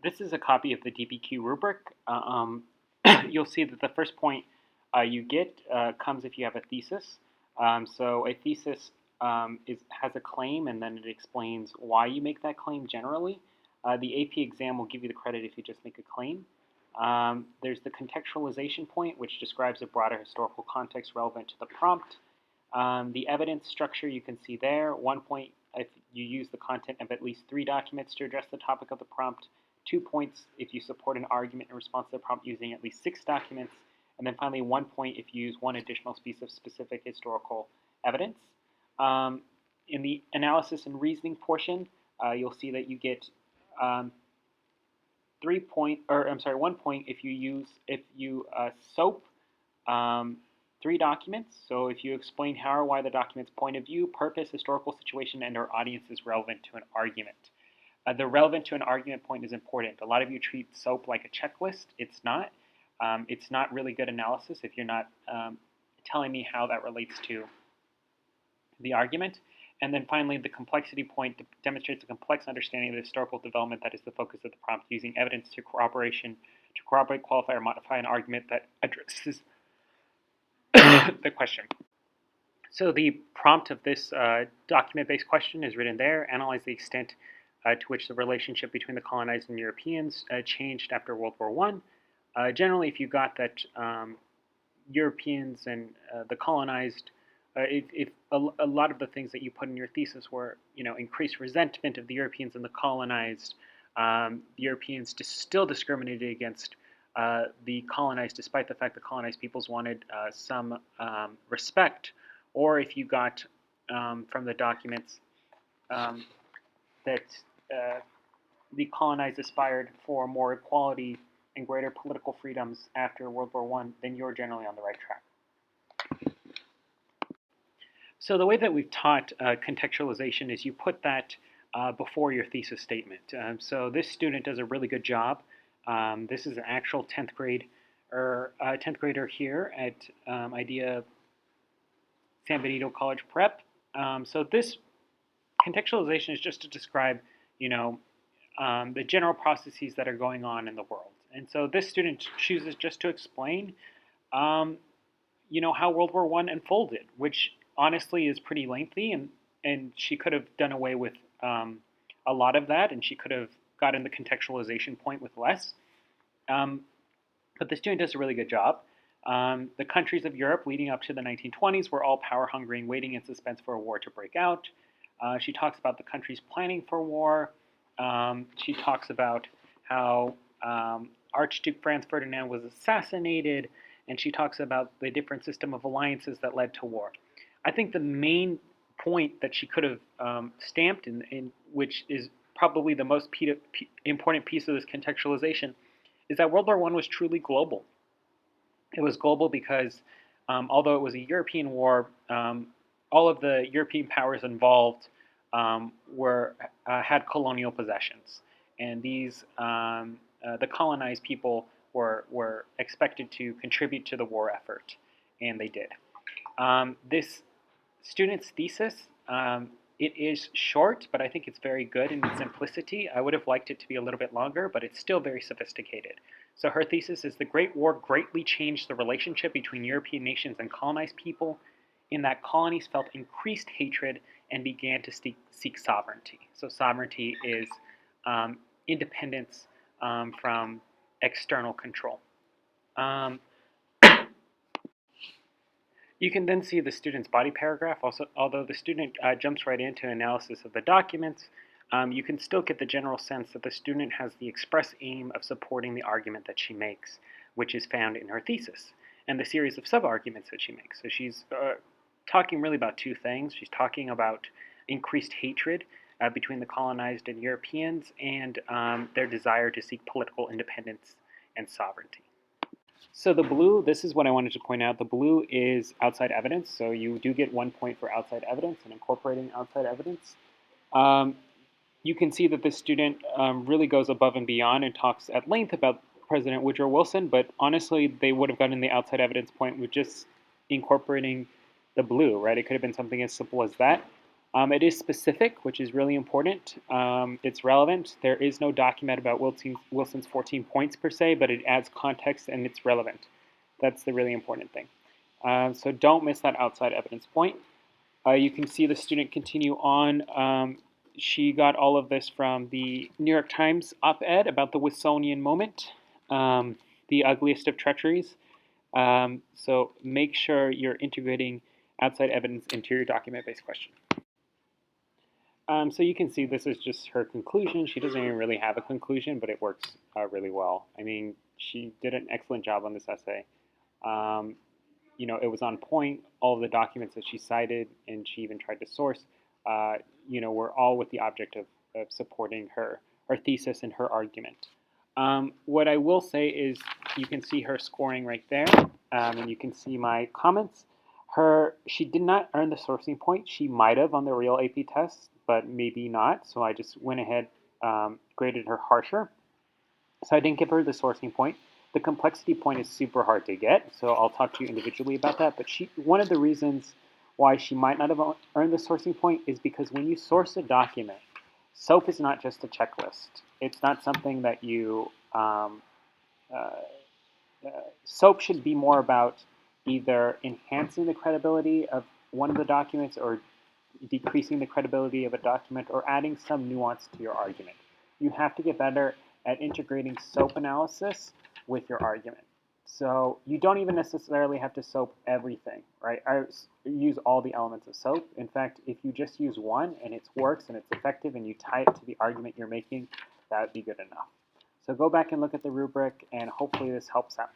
This is a copy of the DBQ rubric. You'll see that the first point you get comes if you have a thesis. So a thesis has a claim, and then it explains why you make that claim generally. The AP exam will give you the credit if you just make a claim. There's the contextualization point, which describes a broader historical context relevant to the prompt. The evidence structure you can see there. 1 point if you use the content of at least 3 documents to address the topic of the prompt. 2 points if you support an argument in response to the prompt using at least 6 documents. And then finally 1 point if you use 1 additional piece of specific historical evidence. In the analysis and reasoning portion, you'll see that you get 1 point if you SOAP 3 documents. So if you explain how or why the document's point of view, purpose, historical situation, and/or audience is relevant to an argument. The relevant to an argument point is important. A lot of you treat SOAP like a checklist. It's not. It's not really good analysis if you're not telling me how that relates to the argument. And then finally, the complexity point demonstrates a complex understanding of the historical development that is the focus of the prompt, using evidence to corroborate, qualify, or modify an argument that addresses the question. So the prompt of this document-based question is written there. Analyze the extent to which the relationship between the colonized and Europeans changed after World War I. Generally, if you got that Europeans and the colonized, if a lot of the things that you put in your thesis were, increased resentment of the Europeans and the colonized, the Europeans still discriminated against the colonized, despite the fact the colonized peoples wanted some respect, or if you got from the documents that the colonized aspired for more equality and greater political freedoms after World War I, then you're generally on the right track. So the way that we've taught contextualization is you put that before your thesis statement. So this student does a really good job. This is an actual 10th grader here at IDEA San Benito College Prep. So this contextualization is just to describe, the general processes that are going on in the world. And so this student chooses just to explain, how World War I unfolded, which honestly is pretty lengthy, and she could have done away with a lot of that, and she could have gotten the contextualization point with less. But the student does a really good job. The countries of Europe leading up to the 1920s were all power-hungry and waiting in suspense for a war to break out. She talks about the countries planning for war. She talks about how Archduke Franz Ferdinand was assassinated, and she talks about the different system of alliances that led to war. I think the main point that she could have stamped, in which is probably the most important piece of this contextualization, is that World War I was truly global. It was global because although it was a European war, all of the European powers involved had colonial possessions, and these the colonized people were expected to contribute to the war effort, and they did. This student's thesis, it is short, but I think it's very good in its simplicity. I would have liked it to be a little bit longer, but it's still very sophisticated. So her thesis is: the Great War greatly changed the relationship between European nations and colonized people, in that colonies felt increased hatred and began to seek sovereignty. So sovereignty is independence from external control. You can then see the student's body paragraph. Also, although the student jumps right into analysis of the documents, you can still get the general sense that the student has the express aim of supporting the argument that she makes, which is found in her thesis, and the series of sub-arguments that she makes. So she's talking really about 2 things. She's talking about increased hatred between the colonized and Europeans, and their desire to seek political independence and sovereignty. So the blue, this is what I wanted to point out. The blue is outside evidence, so you do get 1 point for outside evidence and incorporating outside evidence. You can see that this student really goes above and beyond and talks at length about President Woodrow Wilson, but honestly, they would have gotten the outside evidence point with just incorporating the blue, right? It could have been something as simple as that. It is specific, which is really important. It's relevant. There is no document about Wilson's 14 points per se, but it adds context and it's relevant. That's the really important thing. So don't miss that outside evidence point. You can see the student continue on. She got all of this from the New York Times op-ed about the Wilsonian moment, the ugliest of treacheries. So make sure you're integrating outside evidence into your document-based question. So you can see this is just her conclusion. She doesn't even really have a conclusion, but it works really well. I mean, she did an excellent job on this essay. It was on point. All of the documents that she cited and she even tried to source, were all with the object of supporting her thesis and her argument. What I will say is you can see her scoring right there, and you can see my comments. She did not earn the sourcing point. She might have on the real AP test, but maybe not. So I just went ahead, graded her harsher. So I didn't give her the sourcing point. The complexity point is super hard to get, so I'll talk to you individually about that. But one of the reasons why she might not have earned the sourcing point is because when you source a document, SOAP is not just a checklist. It's not something that you SOAP should be more about either enhancing the credibility of one of the documents or decreasing the credibility of a document or adding some nuance to your argument. You have to get better at integrating SOAP analysis with your argument. So you don't even necessarily have to SOAP everything, right? I use all the elements of SOAP. In fact, if you just use one and it works and it's effective and you tie it to the argument you're making, that would be good enough. So go back and look at the rubric and hopefully this helps out.